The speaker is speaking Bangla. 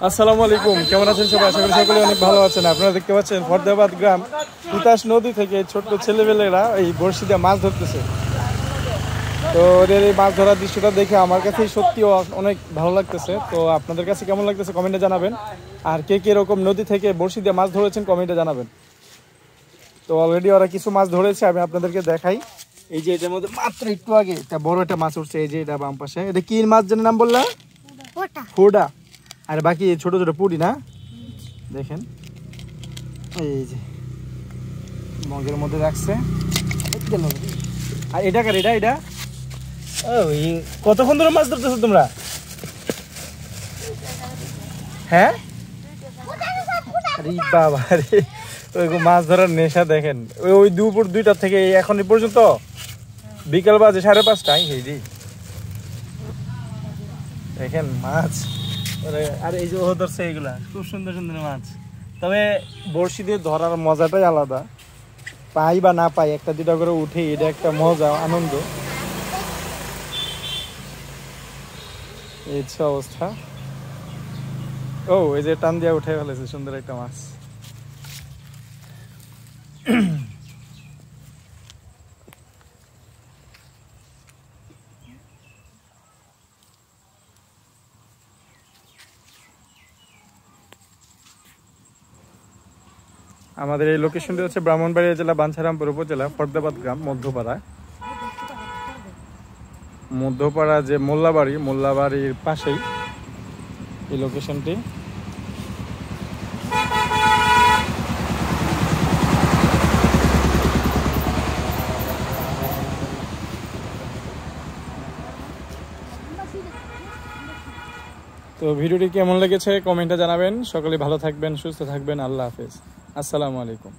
আসসালামু আলাইকুম, কেমন আছেন সবাই? আশা করি সকলে অনেক ভালো আছেন। আপনারা দেখতে পাচ্ছেন ফরদাবাদ গ্রাম তিতাস নদী থেকে ছোট্ট ছেলেবেলেরা এই বড়শি দিয়ে মাছ ধরতেছে। তো ওদের এই মাছ ধরার দৃশ্যটা দেখে আমার কাছে সত্যিও অনেক ভালো লাগতেছে। তো আপনাদের কাছে কেমন লাগতেছে কমেন্টে জানাবেন। আর কে কে এরকম নদী থেকে বড়শি দিয়ে মাছ ধরেছেন কমেন্টে জানাবেন। তো অলরেডি ওরা কিছু মাছ ধরেছে, আমি আপনাদেরকে দেখাই। এই যে এটার মধ্যে মাত্র একটু আগে একটা বড় একটা মাছ উঠছে। এই যে এটা বাম পাশে, এটা কি মাছ যেন নাম বললাম? ফোডা। আর বাকি ছোট ছোট পুরি না, দেখেন এই যে মগের মধ্যে রাখছে। আর এটা কার? এটা কতক্ষণ ধরে মাছ ধরতেছো তোমরা? হ্যাঁ বাবা রে, ওই মাছ ধরার নেশা দেখেন। ওই দুপুর 2টা থেকে এখন পর্যন্ত বিকাল বাজে 5:30। দেখেন মাছ। আর এই যে ও ধরছে, এইগুলা খুব সুন্দর সুন্দর মাছ। তবে বড়শি দিয়ে ধরার মজাটাই আলাদা। পাই বা না পাই, একটা দুটা করে উঠে এটা একটা মজা, আনন্দ। এই অবস্থা। ও এই যে টান দিয়া উঠে ফেলেছে সুন্দর একটা মাছ। আমাদের এই লোকেশনটি হচ্ছে ব্রাহ্মণবাড়িয়া জেলা বাঞ্ছারামপুর উপজেলা ফরদাবাদ গ্রাম মধ্যপাড়া। মধ্যপাড়া যে মোল্লাবাড়ির পাশেই এই লোকেশনটি। তো ভিডিওটি কেমন লেগেছে কমেন্টে জানাবেন। সকলে ভালো থাকবেন, সুস্থ থাকবেন। আল্লাহ হাফেজ, আসসালামু আলাইকুম।